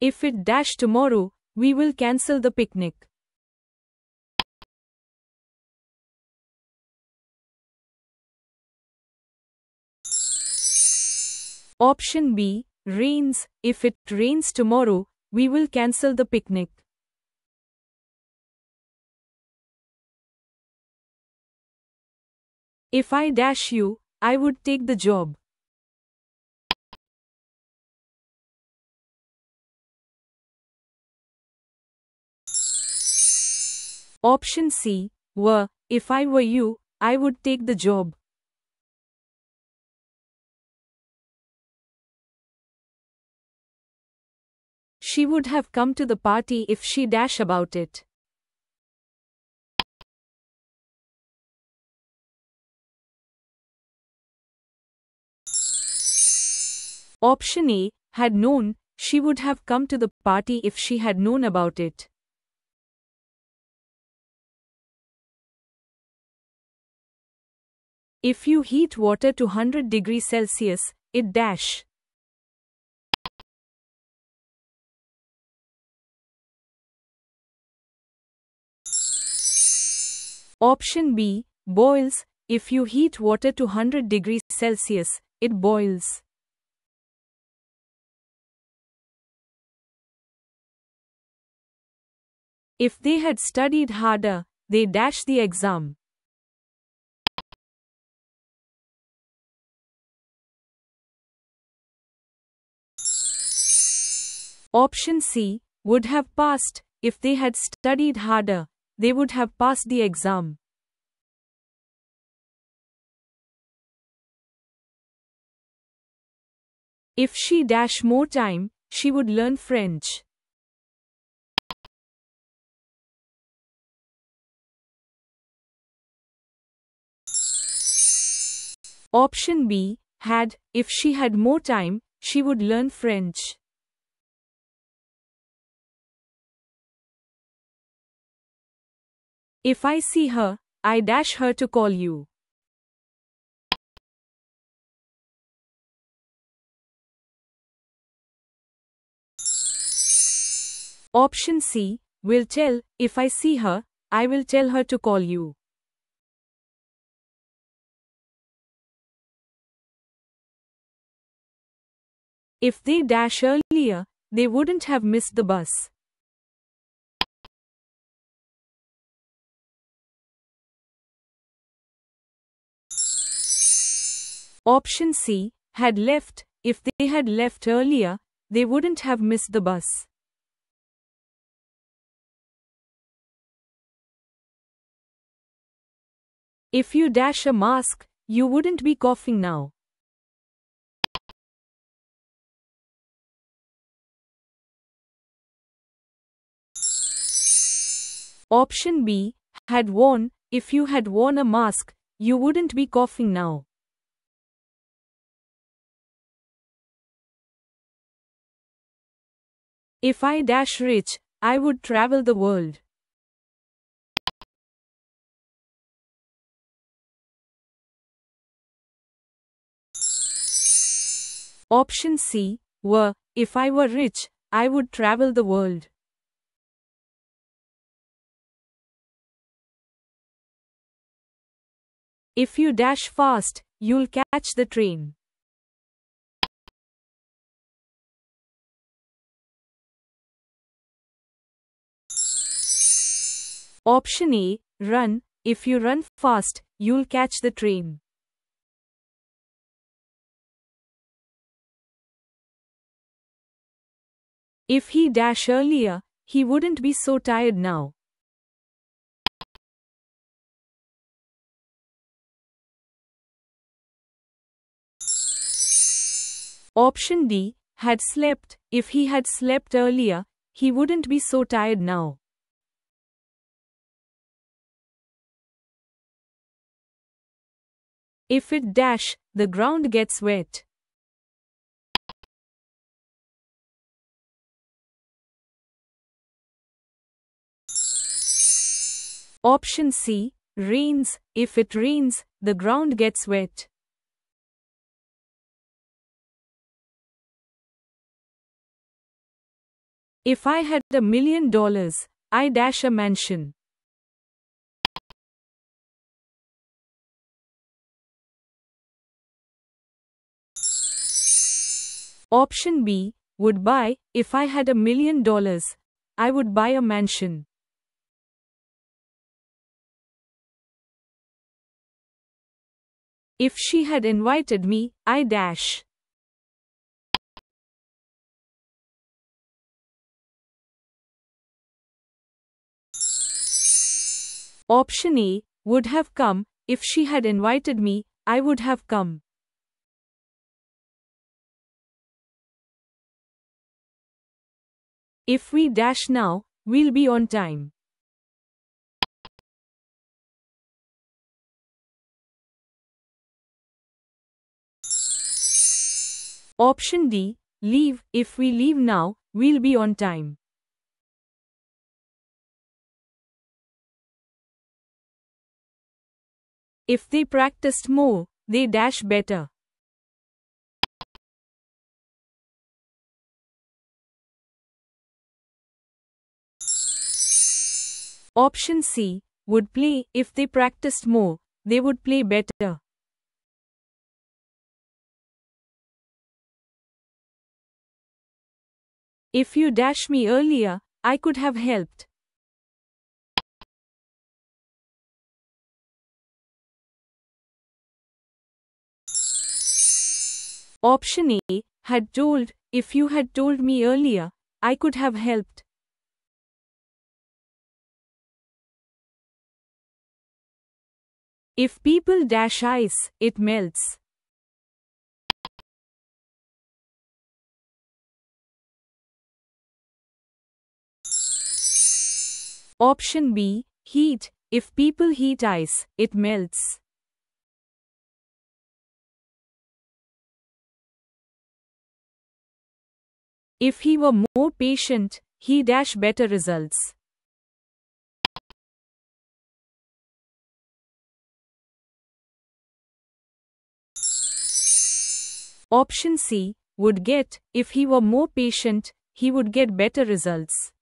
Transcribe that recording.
If it dash tomorrow, we will cancel the picnic. Option B, rains. If it rains tomorrow, we will cancel the picnic. If I dash you, I would take the job. Option C, were. If I were you, I would take the job. She would have come to the party if she dash about it. Option A, had known. She would have come to the party if she had known about it. If you heat water to 100 degrees Celsius, it dash. Option B, boils. If you heat water to 100 degrees Celsius, it boils. If they had studied harder, they dash the exam. Option C, would have passed. If they had studied harder, they would have passed the exam. If she dash more time, she would learn French. Option B, had. If she had more time, she would learn French. If I see her, I dash her to call you. Option C, will tell. If I see her, I will tell her to call you. If they dash earlier, they wouldn't have missed the bus. Option C, had left. If they had left earlier, they wouldn't have missed the bus. If you dash a mask, you wouldn't be coughing now. Option B, had worn. If you had worn a mask, you wouldn't be coughing now. If I dash rich, I would travel the world. Option C, were. If I were rich, I would travel the world. If you dash fast, you'll catch the train. Option A, run. If you run fast, you'll catch the train. If he dash earlier, he wouldn't be so tired now. Option D, had slept. If he had slept earlier, he wouldn't be so tired now. If it dash, the ground gets wet. Option C, rains. If it rains, the ground gets wet. If I had $1,000,000, I dash a mansion. Option B, would buy. If I had $1,000,000, I would buy a mansion. If she had invited me, I dash. Option A, would have come. If she had invited me, I would have come. If we dash now, we'll be on time. Option D, leave. If we leave now, we'll be on time. If they practiced more, they dash better. Option C, would play. If they practiced more, they would play better. If you dash me earlier, I could have helped. Option A, had told. If you had told me earlier, I could have helped. If people dash ice, it melts. Option B, heat. If people heat ice, it melts. If he were more patient, he dash better results. Option C, would get. If he were more patient, he would get better results.